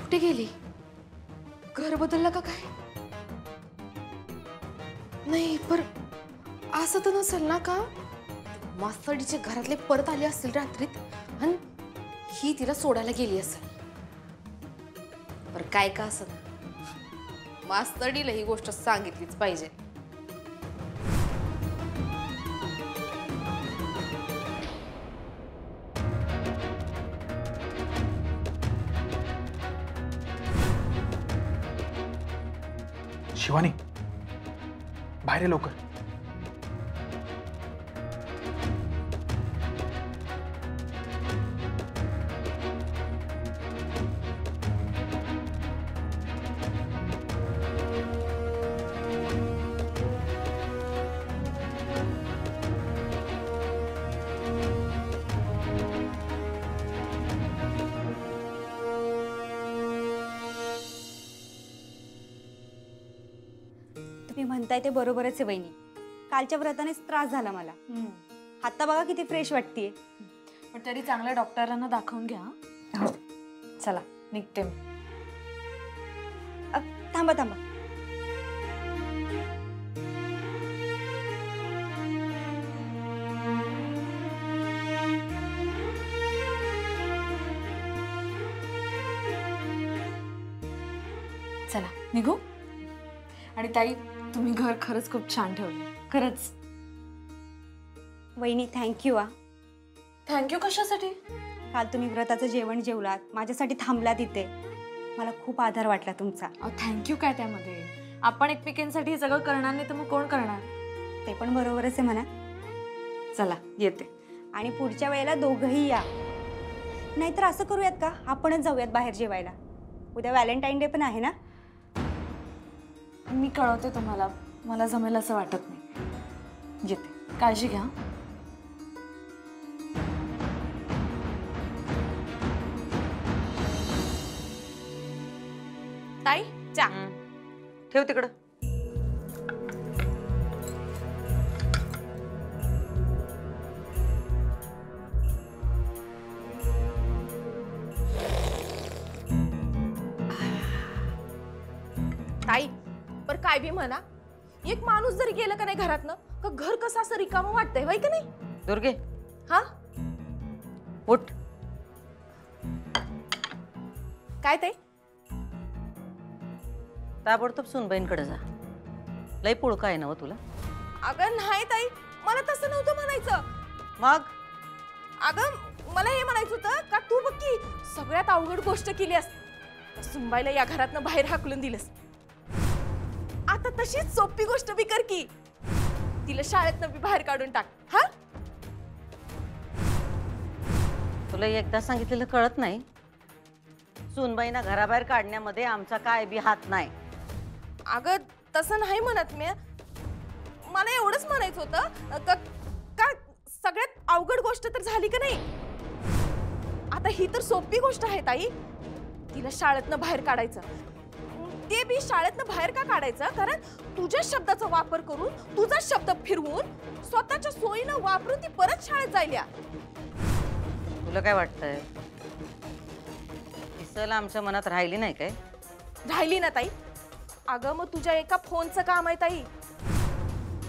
कुठे गेली? घर बदललं का काय? नाही पर असं तर नसेल ना का? मास्तरडीचे घरातले परत आले असतील रात्रीत आणि ही तिला सोडायला गेली असेल. पर काय का असं मास्तरडीला ही गोष्ट सांगितलीच पाहिजे. शिवानी बाहेर ये लवकर. तुम्ही म्हणताय ते बरोबरच आहे वहिनी. कालच्या व्रतानेच त्रास झाला मला. आता बघा किती फ्रेश वाटतेय. पण तरी चांगल्या डॉक्टरांना दाखवून घ्या. हो. चला निघते मी. थांबा थांबा. चला निघू. आणि ताई तुम्ही घर खरंच खूप छान ठेवलं. खरंच. वहिनी थँक्यू. थँक्यू कशासाठी? काल तुम्ही व्रताचं जेवण जेवलात, माझ्यासाठी थांबलात तिथे. मला खूप आधार वाटला तुमचा. थँक्यू काय त्यामध्ये? आपण एकमेकांसाठी हे सगळं करणार नाही तर मग कोण करणार? ते पण बरोबरच आहे म्हणा. चला येते. आणि पुढच्या वेळेला दोघंही या. नाहीतर असं करूयात का, आपणच जाऊयात बाहेर जेवायला. उद्या व्हॅलेंटाईन डे पण आहे ना. मी कळवते तुम्हाला. मला जमेल असं वाटत नाही. येते. काळजी घ्या. ताई चा ठेव तिकडं. ताई पर काय बी म्हणा, एक माणूस जरी गेलं का नाही घरातनं का घर कसं असं रिकामं वाटतंय होय का नाही? दुर्गे हा उठ. काय ताई? ताबडतोब सुनबाईंकडे जा. लई पुळका आहे ना हो तुला. अगं नाही ताई, मला तसं नव्हतं म्हणायचं. मग अगं मला हे म्हणायचं होतं का तू बघ की सगळ्यात अवघड गोष्ट केलीस. सुनबाईला या घरातनं बाहेर हाकलून दिलंस. आता तशीच सोपी गोष्ट बी कर की तिला शाळेतनं बी बाहेर काढून टाक. हा तुला एकदा सांगितलेलं कळत नाही. सुनबाईंना घराबाहेर काढण्यामध्ये आमचा काय बी हात नाही. अगं तसं नाही म्हणत मी. मला एवढंच म्हणायचं होतं का सगळ्यात अवघड गोष्ट तर झाली का नाही. आता ही तर सोपी गोष्ट आहे ताई. तिला शाळेतनं बाहेर काढायचं. ते बी शाळेतनं बाहेर का काढायचं? कारण तुझ्या शब्दाचा वापर करून, तुझा शब्द फिरवून, स्वतःच्या सोयीनं वापरून ती परत शाळेत जायल्या. तुला काय वाटतंय? सल आमच्या मनात राहिली नाही काय? राहिली ना ताई. अगं मग तुझ्या एका फोनचं काम आहे ताई.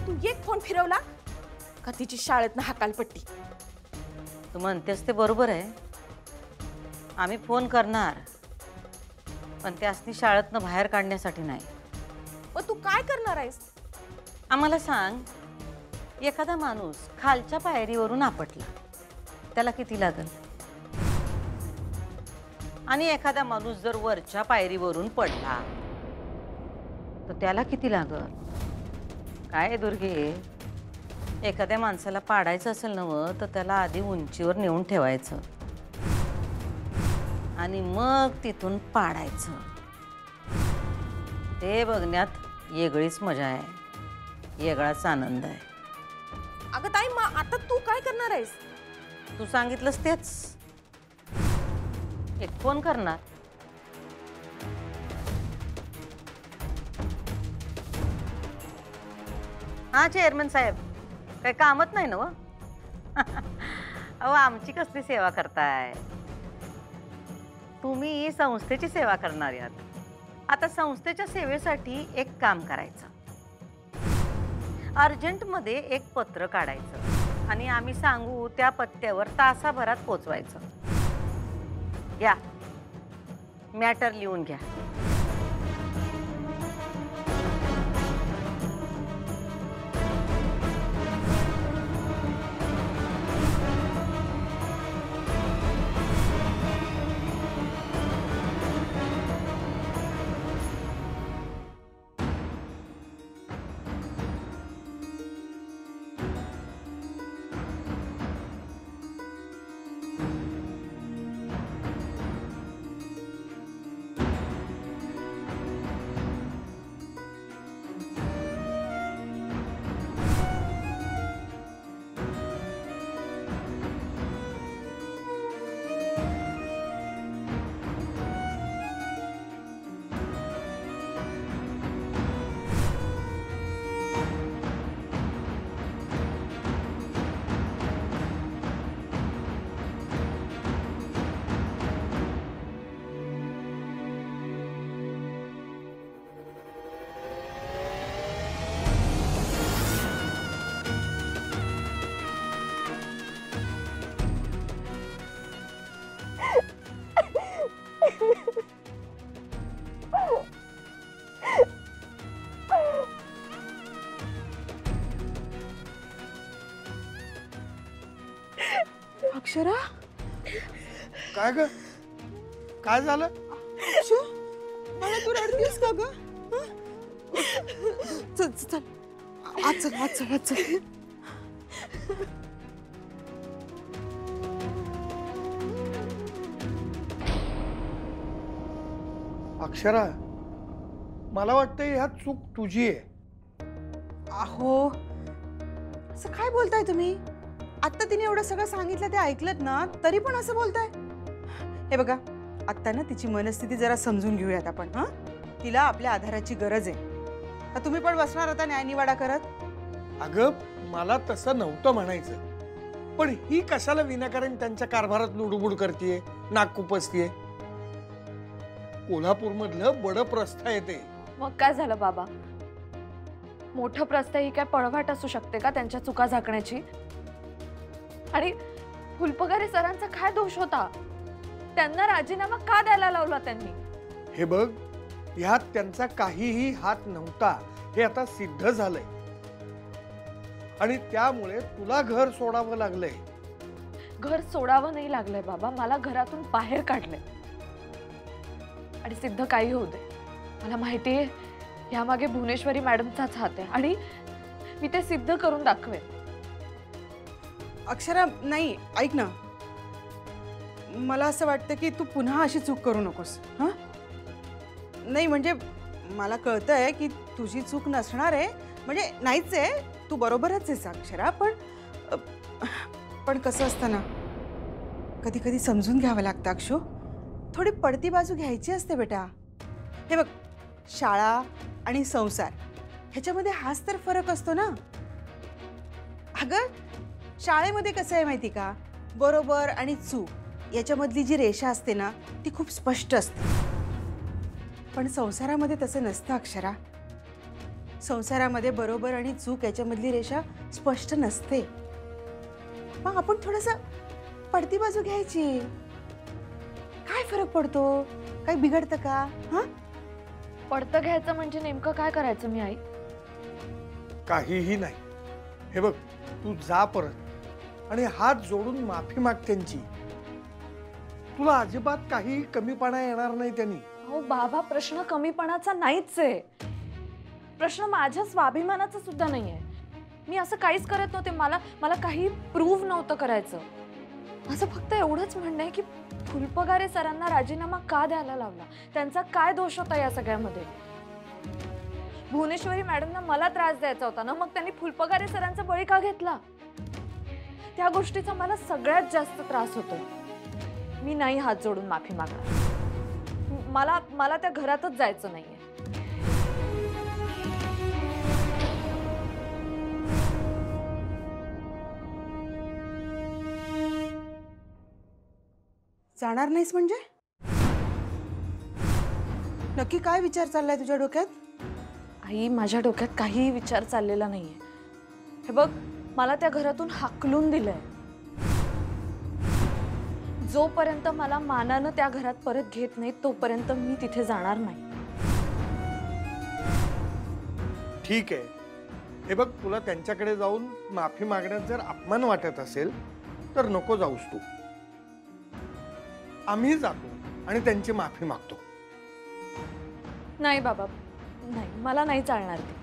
तू एक फोन फिरवला का तिची शाळेतनं हकालपट्टी. तू म्हणतेस ते बरोबर आहे. आम्ही फोन करणार, पण त्यासनी शाळेतनं बाहेर काढण्यासाठी नाही. मग तू काय करणार आहेस? आम्हाला सांग, एखादा माणूस खालच्या पायरीवरून आपटला त्याला किती लागल? आणि एखादा माणूस जर वरच्या पायरीवरून पडला तर त्याला किती लागल? काय दुर्गे, एखाद्या माणसाला पाडायचं असेल नव्ह तर त्याला आधी उंचीवर नेऊन ठेवायचं आणि मग तिथून पाडायचं. ते बघण्यात वेगळीच मजा आहे, वेगळाच आनंद आहे. अगं ताई मग आता तू काय करणार आहेस? तू सांगितलंस तेच. एक फोन करणार. हा चेअरमन साहेब, काही कामच नाही ना व? अहो आमची कसली सेवा करताय? तुम्ही संस्थेची सेवा करणार आहात। आता संस्थेच्या सेवेसाठी एक काम करायचं, अर्जंटमध्ये एक पत्र काढायचं आणि आम्ही सांगू त्या पत्त्यावर तासाभरात पोचवायचं। घ्या, मॅटर लिहून घ्या। अक्षरा, काय ग, काय झालं? मला तू रडतीस का ग? चल चल, आज चल, आज चल, आज चल. अक्षरा, मला वाटतं ह्यात चूक तुझी आहे. अहो, असं काय बोलताय तुम्ही? आत्ता तिने एवढं सगळं सांगितलं ते ऐकलत ना, तरी पण असं बोलताय? हे बघा, आत्ता ना तिची मनस्थिती जरा समजून घेऊयात आपण. हां, तिला आपल्या आधाराची गरज आहे. तर तुम्ही पण बसणार होता न्यायनिवाडा करत? अगं, मला तसं नव्हतं म्हणायचं, पण ही कशाला विनाकारण त्यांच्या कारभारात लुडबुड करतेय, नाक खुपसतेय. कोल्हापूरमधलं बडं प्रस्थ आहे ते. मग काय झालं बाबा? मोठं प्रस्थ ही काय पळवाट असू शकते का त्यांच्या चुका झाकण्याची? आणि फुलपगारे सरांचा काय दोष होता? त्यांना राजीनामा का द्यायला लावला त्यांनी? हे बघ, ह्यात त्यांचा काहीही हात नव्हता हे आता सिद्ध झालंय, आणि त्यामुळे तुला घर सोडावं लागलंय. घर सोडावं नाही लागलंय बाबा, मला घरातून बाहेर काढलंय. आणि सिद्ध काही होऊ दे, मला माहितीये यामागे भुवनेश्वरी मॅडमचाच हात आहे, आणि मी ते सिद्ध करून दाखवेन. अक्षरा, नाही, ऐक ना, मला असं वाटतं की तू पुन्हा अशी चूक करू नकोस. हां, नाही म्हणजे मला कळतंय की तुझी चूक नसणार आहे, म्हणजे नाहीच आहे, तू बरोबरच आहेस अक्षरा. पण कसं असतं ना, कधी कधी समजून घ्यावं लागतं अक्षू. थोडी पडती बाजू घ्यायची असते बेटा. हे बघ, शाळा आणि संसार ह्याच्यामध्ये हाच तर फरक असतो ना. अगं, शाळेमध्ये कसं आहे माहिती का, बरोबर आणि चूक याच्यामधली जी रेषा असते ना, ती खूप स्पष्ट असते. पण संसारामध्ये तसं नसतं अक्षरा. संसारामध्ये बरोबर आणि चूक याच्यामधली रेषा स्पष्ट नसते. मग आपण थोडंसं पडती बाजू घ्यायची. काय फरक पडतो? काही बिघडतं का? हां, पडतं घ्यायचं म्हणजे नेमकं काय करायचं मी आई? काहीही नाही. हे बघ, तू जा परत आणि हात जोडून माफी माग त्यांची. तुला अजिबात काही कमीपणा येणार नाही त्यांनी. अहो बाबा, प्रश्न कमीपणाचा नाहीच आहे, प्रश्न माझ्या स्वाभिमानाचा सुद्धा नाहीये. मी असं काहीच करत नव्हते, मला काही प्रूव्ह नव्हतं करायचं. माझं फक्त एवढंच म्हणणं आहे की फुलपगारे सरांना राजीनामा का द्यायला लावला? त्यांचा काय दोष होता या सगळ्यामध्ये? भुवनेश्वरी मॅडमना मला त्रास द्यायचा होता ना, मग त्यांनी फुलपगारे सरांचा बळी का घेतला? त्या गोष्टीचा मला सगळ्यात जास्त त्रास होतो. मी नाही हात जोडून माफी मागणार. मला त्या घरातच जायचं नाहीये. जाणार नाहीस म्हणजे? नक्की काय विचार चाललाय तुझ्या डोक्यात? आई, माझ्या डोक्यात काहीही विचार चाललेला नाहीये. हे बघ, मला त्या घरातून हाकलून दिलंय. जोपर्यंत मला मानानं त्या घरात परत घेत नाही तोपर्यंत मी तिथे जाणार नाही. ठीक आहे, हे बघ, तुला त्यांच्याकडे जाऊन माफी मागण्यात जर अपमान वाटत असेल तर नको जाऊस तू. आम्ही जातो आणि त्यांची माफी मागतो. नाही बाबा, नाही, मला नाही चालणार ते.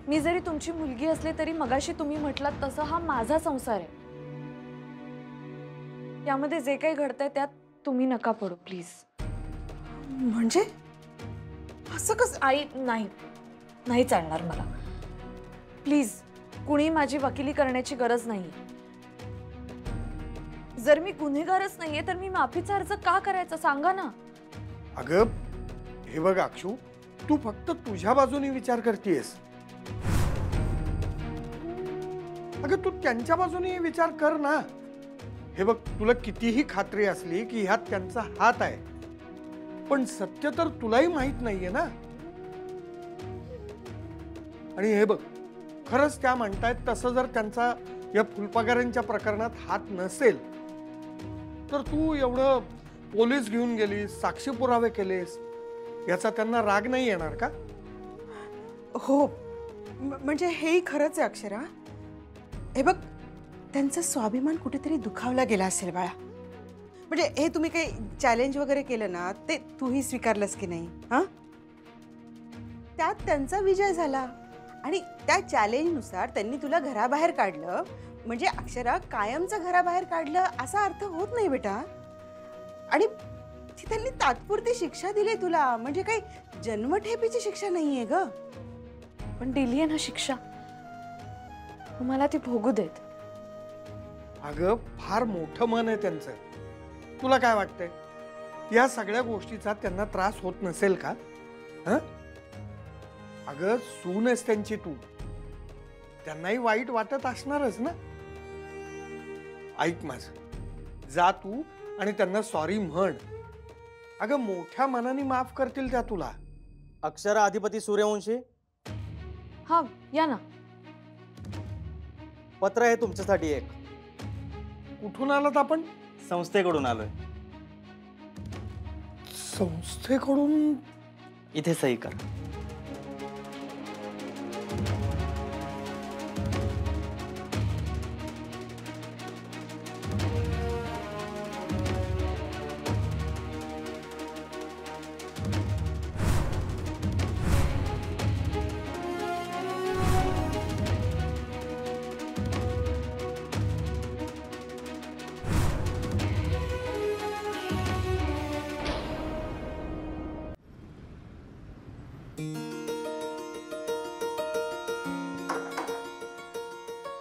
मी जरी तुमची मुलगी असले तरी मगाशी तुम्ही म्हटलात तसं हा माझा संसार आहे. यामध्ये जे काही घडतंय त्यात तुम्ही नका पडू प्लीज. म्हणजे असं कसं? आई, नाही, नाही चालणार मला. प्लीज, कुणी माझी वकिली करण्याची गरज नाहीये. जर मी गुन्हेगारच नाहीये तर मी माफीचा अर्ज का करायचा सांगा ना. अगं, हे बघ अक्षू, तू फक्त तुझ्या बाजूने विचार करतेस. अगं, तू त्यांच्या बाजूने विचार कर ना. हे बघ, तुला कितीही खात्री असली की ह्यात त्यांचा हात आहे, पण सत्य तर तुलाही माहित नाहीये ना. आणि हे बघ, खरंच त्या म्हणतायत तसं जर त्यांचा या फुलपगारांच्या प्रकरणात हात नसेल तर तू एवढं पोलीस घेऊन गेलीस, साक्षी पुरावे केलेस, याचा त्यांना राग नाही येणार का? हो, म्हणजे हेही खरंच आहे अक्षरा. हे बघ, त्यांचा स्वाभिमान कुठेतरी दुखावला गेला असेल बाळा. म्हणजे हे तुम्ही काही चॅलेंज वगैरे केलं ना, ते तूही स्वीकारलंस की नाही? हा, त्यात त्यांचा विजय झाला आणि त्या चॅलेंजनुसार त्यांनी तुला घराबाहेर काढलं. म्हणजे अक्षरा, कायमचं घराबाहेर काढलं असा अर्थ होत नाही बेटा. आणि ती त्यांनी तात्पुरती शिक्षा दिली तुला, म्हणजे काही जन्मठेपेची शिक्षा नाहीये ग. पण दिलीये ना शिक्षा, मला ती भोगू देत. अगं, फार मोठं मन आहे त्यांचं. तुला काय वाटतंय, या सगळ्या गोष्टीचा त्यांना त्रास होत नसेल का? हं? अगं, सून आहेस त्यांची तू, त्यांनाही वाईट वाटत असणारच ना. ऐक माझं, जा तू आणि त्यांना सॉरी म्हण. अगं, मोठ्या मनाने माफ करतील त्या तुला. अक्षरा अधिपती सूर्यवंशी, हा, या ना. पत्र आहे तुमच्यासाठी एक. कुठून आलात आपण? संस्थेकडून आलोय. संस्थेकडून? इथे सही करा.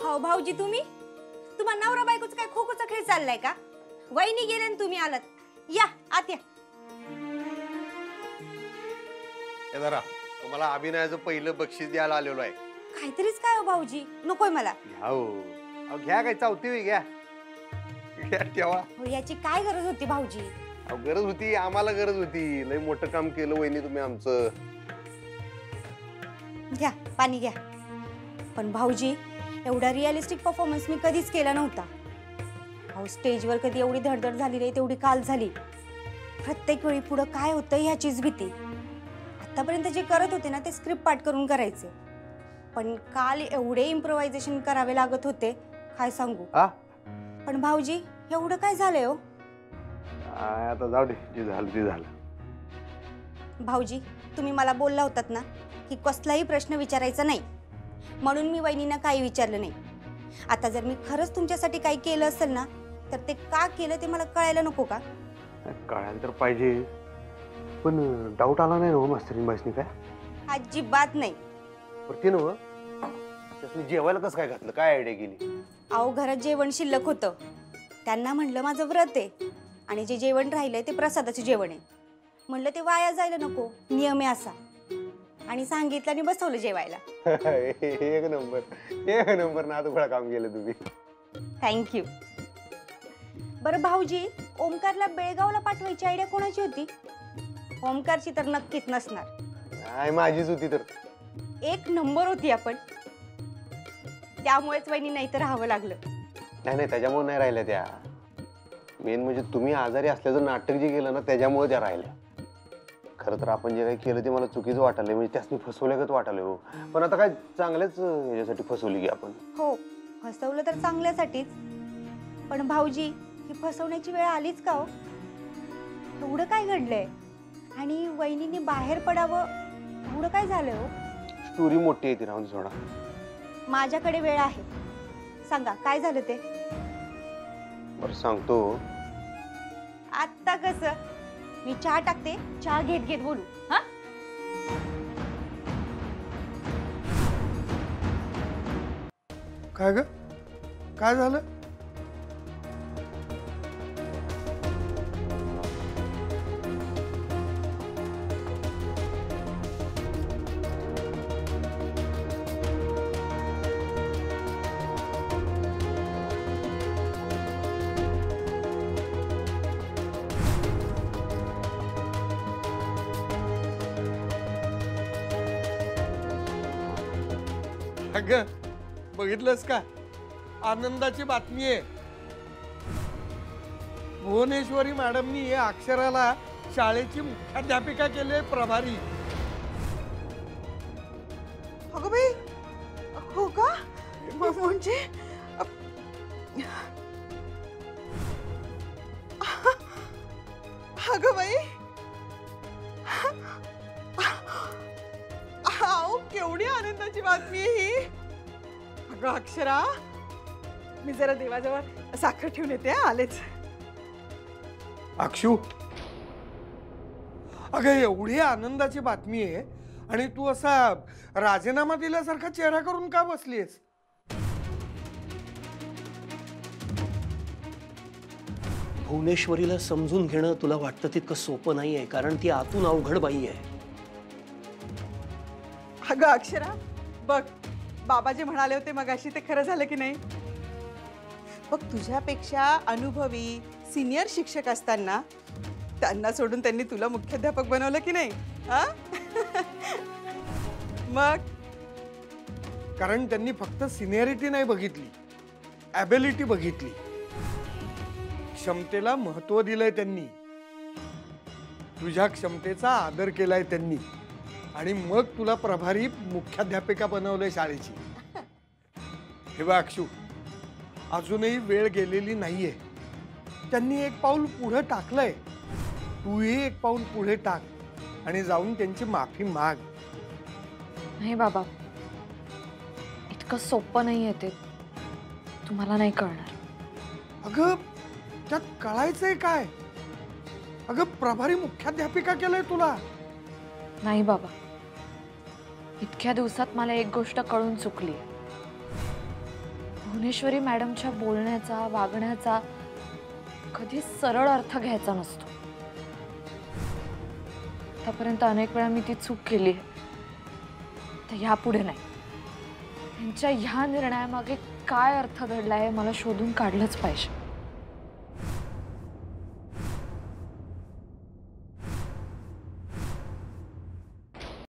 हो भाऊजी, तुम्हाला नवरा बायकोचा काय खोखोचा खेळ चाललाय का? वहिनी गेले आणि तुम्ही आलात. या आत या. जरा तुम्हाला अभिनयाचं पहिलं बक्षीस द्यायला आलेलो आहे. काहीतरीच काय हो भाऊजी, नकोय मला. घ्या, काय चावती होई, घ्या घ्या, ठेवा. हो, याची काय गरज होती भाऊजी? गरज होती, आम्हाला गरज होती. लय मोठं काम केलं वहिनी तुम्ही आमचं. घ्या, पाणी घ्या. पण भाऊजी, एवढा रिअलिस्टिक परफॉर्मन्स मी कधीच केला नव्हता. अहो, स्टेजवर कधी एवढी धडधड झाली नाही तेवढी काल झाली. प्रत्येक वेळी पुढं काय होतं ह्याचीच भीती. आतापर्यंत जे करत होते ना ते स्क्रिप्ट पाठ करून करायचे, पण काल एवढे इम्प्रोव्हायझेशन करावे लागत होते, काय सांगू. पण भाऊजी, एवढं काय झालंय हो? आता जाऊ दे, जे झालं ते झालं. भाऊजी, तुम्ही मला बोलला होतात ना की कसलाही प्रश्न विचारायचा नाही, म्हणून मी वहिनींना काही विचारलं नाही. आता जर मी खरंच तुमच्यासाठी काही केलं असेल ना तर ते का केलं ते मला कळायला नको का? कळायला तर पाहिजे, पण डाऊट आला नाही ना मास्तरीन बाईसनी काय? अजिबात नाही. ते नव त्यासनी जेवायला कसं काय घातलं, काय आयडिया केली? अहो, घरात जेवण शिल्लक होतं. त्यांना म्हणलं माझं व्रत आहे आणि जे जेवण राहिलंय ते प्रसादाचं जेवण आहे. म्हणलं ते वाया जायला नको, नियम आहे असा. आणि सांगितलं आणि बसवलं जेवायला. एक नंबर ना, आता काम केलं तुम्ही. थँक्यू. बरं भाऊजी, ओमकारला बेळगावला पाठवायची आयडिया कोणाची होती? ओमकारची तर नक्कीच नसणार. नाही माझीच होती तर. एक नंबर होती आपण. त्यामुळेच वहिनी नाही तर राहावं लागलं. नाही नाही त्याच्यामुळे नाही राहिल्या त्या. मेन म्हणजे तुम्ही आजारी असल्याचं नाटक जे केलं ना त्याच्यामुळे त्या राहिल्या. खरं तर आपण जे काही केलं ते मला चुकीचं वाटायलंय, म्हणजे त्यासनी फसवल्यागत वाटायलंय हो. पण आता काय चांगल्याच ह्याच्यासाठी फसवली की आपण. हो, फसवलं तर चांगल्यासाठीच. पण भाऊजी, ही फसवण्याची वेळ आलीच का हो? एवढं काय घडलंय आणि वहिनींनी बाहेर पडावं एवढं काय झालंय हो? स्टोरी मोठी आहे ती, राहून दे सोडा. माझ्याकडे वेळ आहे. सांगा काय झालं ते. बरं सांगतो. आत्ता कसं? मी चहा टाकते, चहा घेत घेत बोलू. हा, काय ग, काय झालं? अगं बघितलंस का, आनंदाची बातमी आहे. भुवनेश्वरी मॅडमनी अक्षराला शाळेची मुख्याध्यापिका केली प्रभारी. अगं बाई, हो का? म्हणजे अगं बाई, आओ केवढी आनंदाची बातमी आहे ही. अगं अक्षरा, मी जरा देवाजवळ साखर ठेवून येते, आलेच. अक्षू, अगं एवढी आनंदाची बातमी आहे आणि तू असा राजीनामा दिल्यासारखा चेहरा करून का बसलीस? भुवनेश्वरीला समजून घेणं तुला वाटतं तितकं सोपं नाही आहे, कारण ती आतून अवघड बाई आहे. अगं अक्षरा, बघ बाबा जे म्हणाले होते मगाशी ते खरं झालं की नाही? बघ, तुझ्यापेक्षा अनुभवी सिनियर शिक्षक असताना त्यांना सोडून त्यांनी तुला मुख्याध्यापक बनवलं की नाही? हा? मग कारण त्यांनी फक्त सिनियरिटी नाही बघितली, ॲबिलिटी बघितली. क्षमतेला महत्व दिलंय त्यांनी, तुझ्या क्षमतेचा आदर केलाय त्यांनी आणि मग तुला प्रभारी मुख्याध्यापिका बनवलंय शाळेची. हे बघ अक्षू, अजूनही वेळ गेलेली नाहीये. त्यांनी एक पाऊल पुढे टाकलंय, तूही एक पाऊल पुढे टाक आणि जाऊन त्यांची माफी माग. नाही बाबा, इतकं सोपं नाहीये ते. तुम्हाला नाही कळणार. अगं त्यात कळायचंय काय? अगं प्रभारी मुख्याध्यापिका केलंय तुला. नाही बाबा, इतक्या दिवसात मला एक गोष्ट कळून चुकली. भुवनेश्वरी मॅडमच्या बोलण्याचा, वागण्याचा कधी सरळ अर्थ घ्यायचा नसतो. आतापर्यंत अनेक वेळा मी ती चूक केली आहे, तर यापुढे नाही. त्यांच्या ह्या निर्णयामागे काय अर्थ दडला आहे मला शोधून काढलंच पाहिजे.